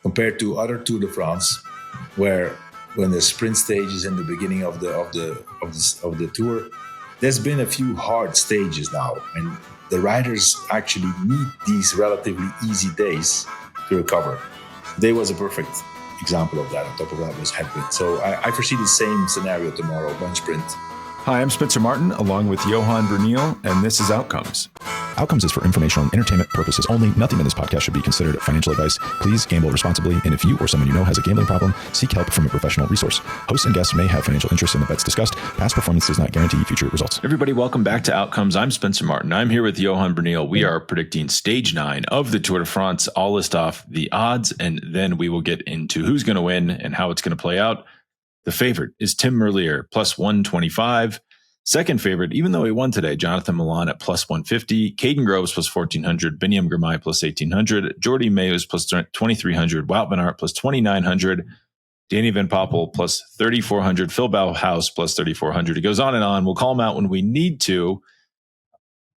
compared to other Tour de France, where when the sprint stage is in the beginning of the tour, there's been a few hard stages now, and the riders actually need these relatively easy days to recover. Today was a perfect example of that. On top of that was headwind. So I foresee the same scenario tomorrow, bunch sprint. Hi, I'm Spencer Martin, along with Johan Bruyneel, and this is Outcomes. Outcomes is for informational and entertainment purposes only. Nothing in this podcast should be considered financial advice. Please gamble responsibly, and if you or someone you know has a gambling problem, seek help from a professional resource. Hosts and guests may have financial interest in the bets discussed. Past performance does not guarantee future results. Everybody, welcome back to Outcomes. I'm Spencer Martin. I'm here with Johan Bruyneel. We are predicting Stage 9 of the Tour de France. I'll list off the odds, and then we will get into who's going to win and how it's going to play out. The favorite is Tim Merlier, plus 125. Second favorite, even though he won today, Jonathan Milan at plus 150, Caden Groves plus 1,400, Biniam Girmay plus 1,800, Jordi Meeus plus 2,300, Wout van Aert plus 2,900, Danny Van Poppel plus 3,400, Phil Bauhaus plus 3,400. It goes on and on. We'll call them out when we need to.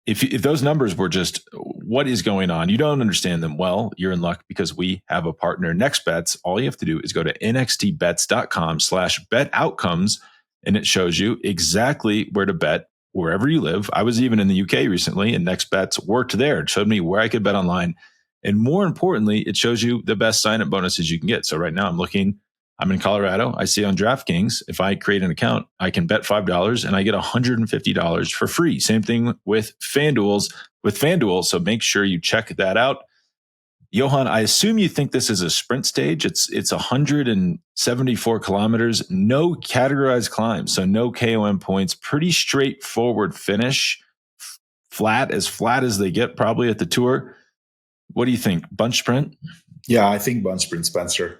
If those numbers were just what is going on, you don't understand them well, you're in luck because we have a partner, Next Bets. All you have to do is go to nxtbets.com/betoutcomes. And it shows you exactly where to bet wherever you live. I was even in the UK recently, and Next Bets worked there. It showed me where I could bet online. And more importantly, it shows you the best sign-up bonuses you can get. So right now I'm in Colorado. I see on DraftKings, if I create an account, I can bet $5 and I get $150 for free. Same thing with FanDuel. So make sure you check that out. Johan, I assume you think this is a sprint stage. It's 174 kilometers, no categorized climbs, so no KOM points, pretty straightforward finish, flat as they get probably at the Tour. What do you think? Bunch sprint? Yeah, I think bunch sprint, Spencer.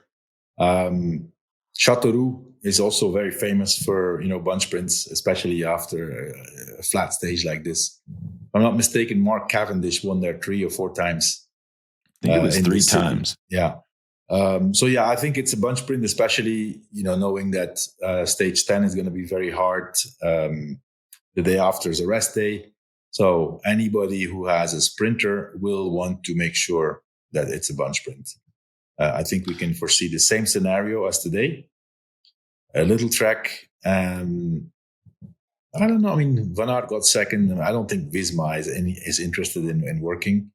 Châteauroux is also very famous for, bunch sprints, especially after a flat stage like this. If I'm not mistaken, Mark Cavendish won there 3 or 4 times. I think it was 3 times. Yeah. I think it's a bunch sprint, especially, knowing that stage 10 is going to be very hard. The day after is a rest day. So anybody who has a sprinter will want to make sure that it's a bunch sprint. I think we can foresee the same scenario as today. A little trek. I don't know. I mean, Van Aert got second. I don't think Visma is interested in working.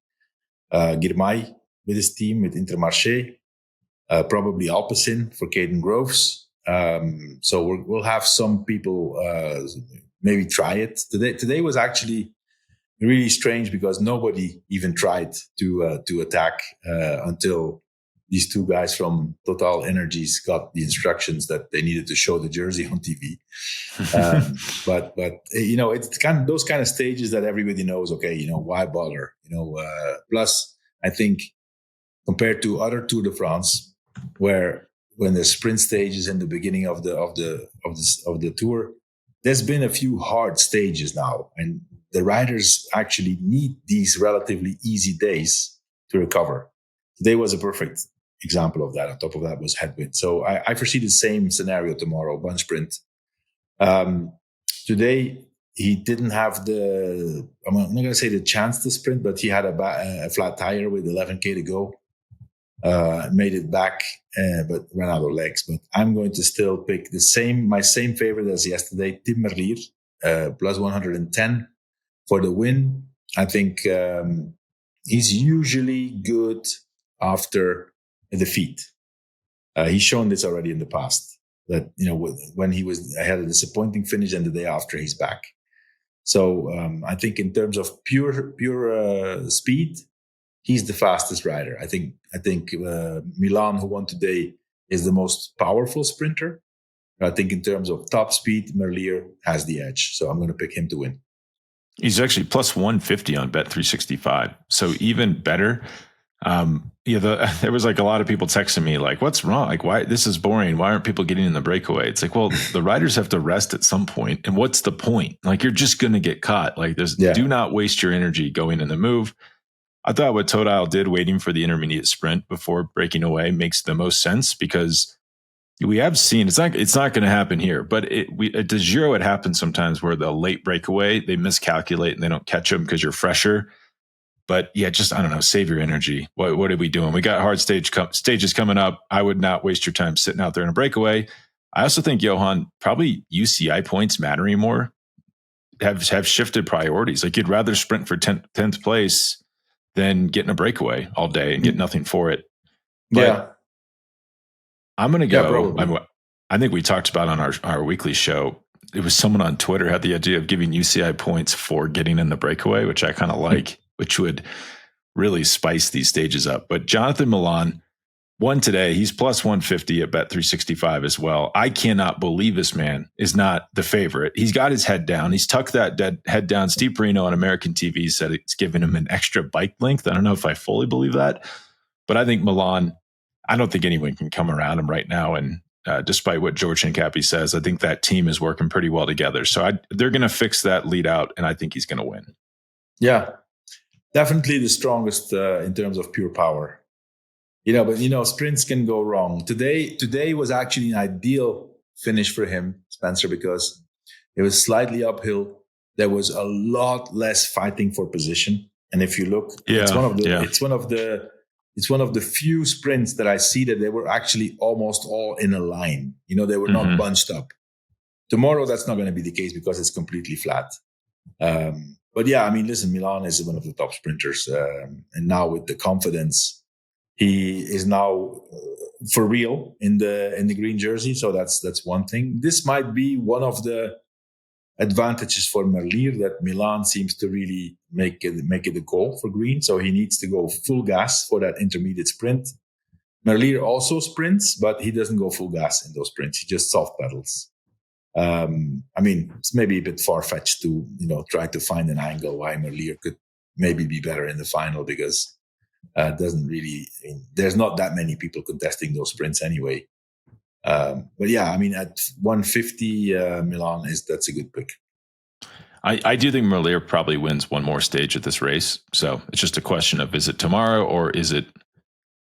Girmay with his team, with Intermarché, probably Alpecin for Caden Groves. So we'll have some people maybe try it. Today was actually really strange because nobody even tried to attack until these 2 guys from Total Energies got the instructions that they needed to show the jersey on TV. But it's kind of those kind of stages that everybody knows. Okay, why bother? Plus, I think compared to other Tour de France, where when the sprint stage is in the beginning of the tour, there's been a few hard stages now, and the riders actually need these relatively easy days to recover. Today was a perfect example of that. On top of that was headwind. So I foresee the same scenario tomorrow, bunch sprint. Today, he didn't have I'm not going to say the chance to sprint, but he had a flat tire with 11K to go. Made it back, but ran out of legs. But I'm going to still pick my same favorite as yesterday, Tim Merlier, plus 110 for the win. I think he's usually good after a defeat. He's shown this already in the past, that when he had a disappointing finish and the day after he's back. So I think in terms of pure speed, he's the fastest rider. I think Milan, who won today, is the most powerful sprinter. I think in terms of top speed, Merlier has the edge. So I'm going to pick him to win. He's actually plus 150 on Bet365. So even better. There was like a lot of people texting me like, what's wrong? Like, why? This is boring. Why aren't people getting in the breakaway? It's like, well, the riders have to rest at some point. And what's the point? Like, you're just going to get caught. Like, do not waste your energy going in the move. I thought what Total did waiting for the intermediate sprint before breaking away makes the most sense, because we have seen it's not going to happen here, but at the Giro, it happens sometimes where the late breakaway, they miscalculate and they don't catch them because you're fresher. But yeah, just, I don't know, save your energy. What are we doing? We got hard stages coming up. I would not waste your time sitting out there in a breakaway. I also think, Johan, probably UCI points mattering more have shifted priorities. Like, you'd rather sprint for 10th place than get in a breakaway all day and get nothing for it. But I'm going to go. I think we talked about on our weekly show, it was someone on Twitter had the idea of giving UCI points for getting in the breakaway, which I kind of like, which would really spice these stages up. But Jonathan Milan won today. He's plus 150 at Bet365 as well. I cannot believe this man is not the favorite. He's got his head down. He's tucked that head down. Steve Bruyneel on American TV said it's giving him an extra bike length. I don't know if I fully believe that, but I think Milan, I don't think anyone can come around him right now. And despite what George Hincapie says, I think that team is working pretty well together. So they're going to fix that lead out, and I think he's going to win. Yeah, definitely the strongest in terms of pure power. But sprints can go wrong. Today was actually an ideal finish for him, Spencer, because it was slightly uphill. There was a lot less fighting for position. And if you look, it's one of the few sprints that I see that they were actually almost all in a line. They were not bunched up. Tomorrow, that's not going to be the case because it's completely flat. But yeah, listen, Milan is one of the top sprinters. And now with the confidence, he is now for real in the green jersey. So that's one thing. This might be one of the advantages for Merlier, that Milan seems to really make it a goal for green. So he needs to go full gas for that intermediate sprint. Merlier also sprints, but he doesn't go full gas in those sprints. He just soft pedals. It's maybe a bit far-fetched to try to find an angle why Merlier could maybe be better in the final, because there's not that many people contesting those sprints anyway. But yeah, at 150, Milan that's a good pick. I do think Merlier probably wins one more stage at this race. So it's just a question of, is it tomorrow or is it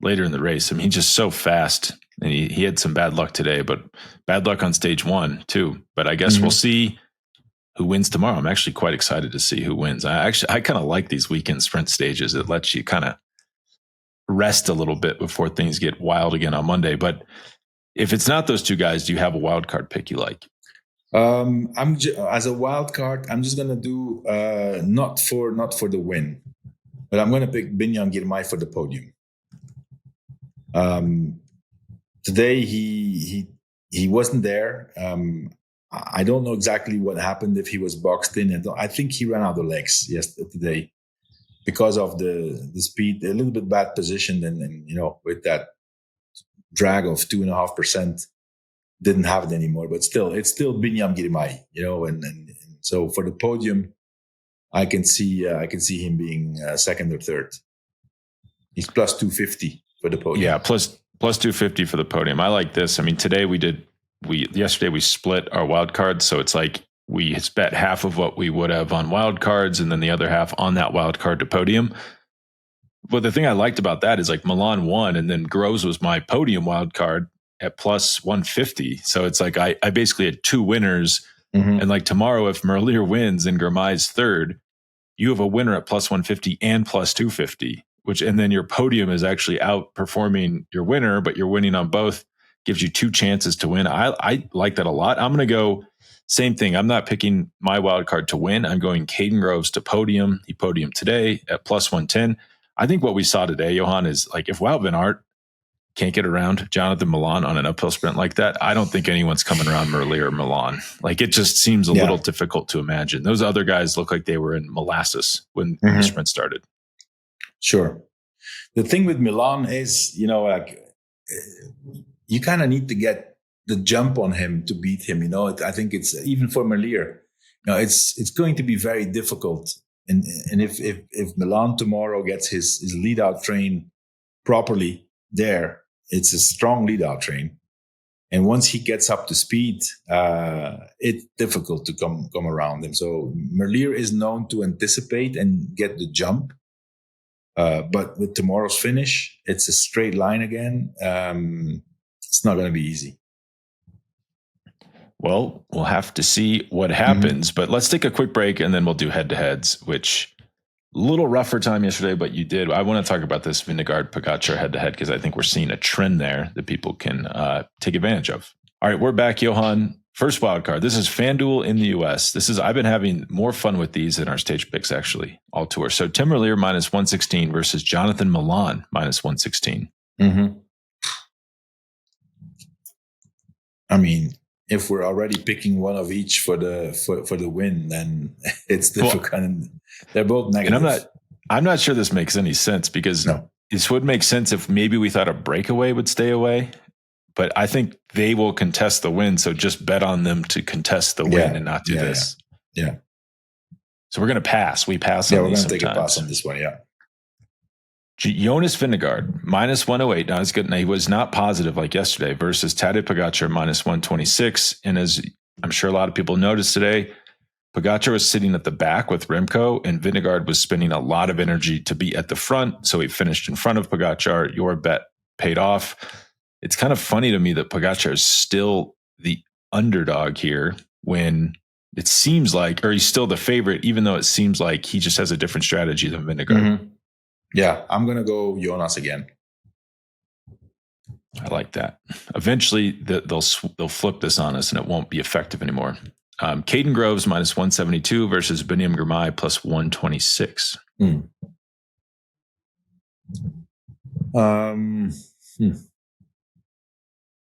later in the race? He's just so fast, and he had some bad luck today, but bad luck on stage 1 too. But I guess we'll see who wins tomorrow. I'm actually quite excited to see who wins. I kind of like these weekend sprint stages. It lets you kind of rest a little bit before things get wild again on Monday. But if it's not those two guys, do you have a wild card pick you like? As a wild card, I'm just gonna do not for the win, but I'm gonna pick Binyan Girmay for the podium. Today he wasn't there. I don't know exactly what happened, if he was boxed in, and I think he ran out of legs yesterday because of the speed, a little bit bad position, and with that drag of 2.5%, didn't have it anymore. But still, it's still Binyan Girmay, and so for the podium, I can see him being second or third. He's plus 250 for the podium. Yeah, plus 250 for the podium. I like this. Today yesterday we split our wild cards, so it's like we bet half of what we would have on wild cards, and then the other half on that wild card to podium. But the thing I liked about that is, like, Milan won, and then Groves was my podium wild card at plus 150. So it's like I basically had two winners. And like tomorrow, if Merlier wins and Girmay's third, you have a winner at plus 150 and plus 250, and then your podium is actually outperforming your winner, but you're winning on both, gives you two chances to win. I like that a lot. I'm going to go same thing. I'm not picking my wild card to win. I'm going Caden Groves to podium. He podiumed today at plus 110. I think what we saw today, Johan, is like, if Wout van Aert can't get around Jonathan Milan on an uphill sprint like that, I don't think anyone's coming around Merlier or Milan. Like, it just seems a little difficult to imagine. Those other guys look like they were in molasses when the sprint started. Sure. The thing with Milan is, you kind of need to get the jump on him to beat him. I think it's, even for Merlier, it's going to be very difficult. And if Milan tomorrow gets his lead out train properly there, it's a strong lead out train. And once he gets up to speed, it's difficult to come around him. So Merlier is known to anticipate and get the jump. But with tomorrow's finish, it's a straight line again. It's not going to be easy. Well, we'll have to see what happens, but let's take a quick break and then we'll do head-to-heads, which Little rougher time yesterday, but you did. I want to talk about this Vingegaard Pogačar head-to-head because I think we're seeing a trend there that people can take advantage of. All right, we're back, Johan. First wild card. This is FanDuel in the US. I've been having more fun with these than our stage picks, actually, all tour. So Tim Merlier minus 116 versus Jonathan Milan minus 116. Mm-hmm. I mean, if we're already picking one of each for the win, then it's difficult. Well, they're both negative. And I'm not sure this makes any sense because this would make sense if maybe we thought a breakaway would stay away. But I think they will contest the win, so just bet on them to contest the win and not do this. Yeah. So we're going to pass. We pass on these sometimes. We're going to take a pass on this one, yeah. Jonas Vingegaard, minus 108. Now, it's good. Now, he was not positive like yesterday versus Tadej Pogačar, minus 126. And as I'm sure a lot of people noticed today, Pogačar was sitting at the back with Remco, and Vingegaard was spending a lot of energy to be at the front. So he finished in front of Pogačar. Your bet paid off. It's kind of funny to me that Pogačar is still the underdog here when it seems like, or he's still the favorite, even though it seems like he just has a different strategy than Vingegaard. Mm-hmm. Yeah, I'm going to go Jonas again. I like that. Eventually, they'll flip this on us and it won't be effective anymore. Caden Groves minus 172 versus Benyam Girmay plus 126.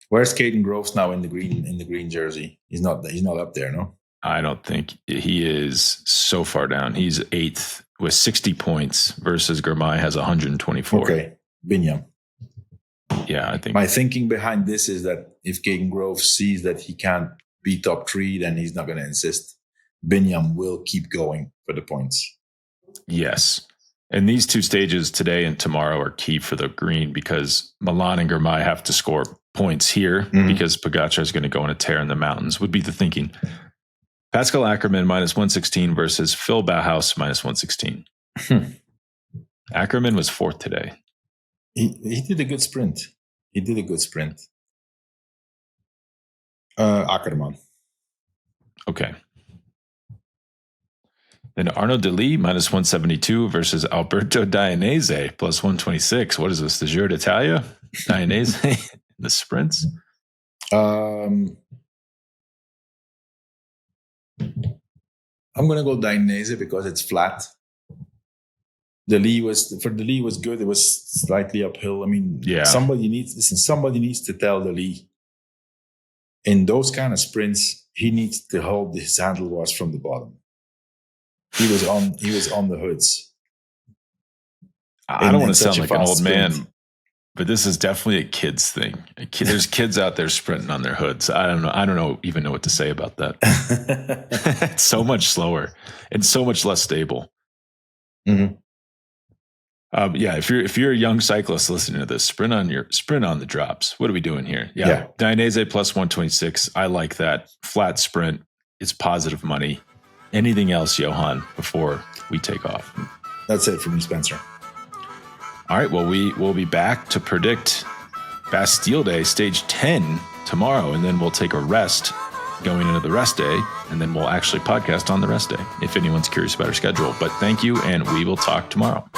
Where's Caden Groves now in the green jersey? He's not up there, no? I don't think he is so far down. He's 8th with 60 points versus Girmay has 124. Okay, Benyam. Yeah, I think my thinking behind this is that if Caden Groves sees that he can't be top 3, then he's not going to insist. Benyam will keep going for the points. Yes. And these two stages today and tomorrow are key for the green because Milan and Girmay have to score points here because Pogačar is going to go on a tear in the mountains, would be the thinking. Pascal Ackermann minus 116 versus Phil Bauhaus minus 116. Ackermann was 4th today. He did a good sprint. Ackermann. Okay. Then Arnaud Delis minus 172 versus Alberto Dainese plus 126. What is this? The Giro d'Italia? Dainese in the sprints? I'm going to go Dainese because it's flat. Delis was good. It was slightly uphill. I mean, somebody needs to tell Delis in those kind of sprints, he needs to hold his handlebars from the bottom. He was on the hoods. I don't want to sound like an old man, but this is definitely a kid's thing. There's kids out there sprinting on their hoods. I don't even know what to say about that. It's so much slower and so much less stable. Mm-hmm. If you're a young cyclist listening to this, sprint on the drops. What are we doing here? Yeah. Dainese plus 126. I like that. Flat sprint. It's positive money. Anything else, Johan, before we take off? That's it for me, Spencer. All right. Well, we will be back to predict Bastille Day, stage 10 tomorrow, and then we'll take a rest going into the rest day, and then we'll actually podcast on the rest day if anyone's curious about our schedule. But thank you, and we will talk tomorrow.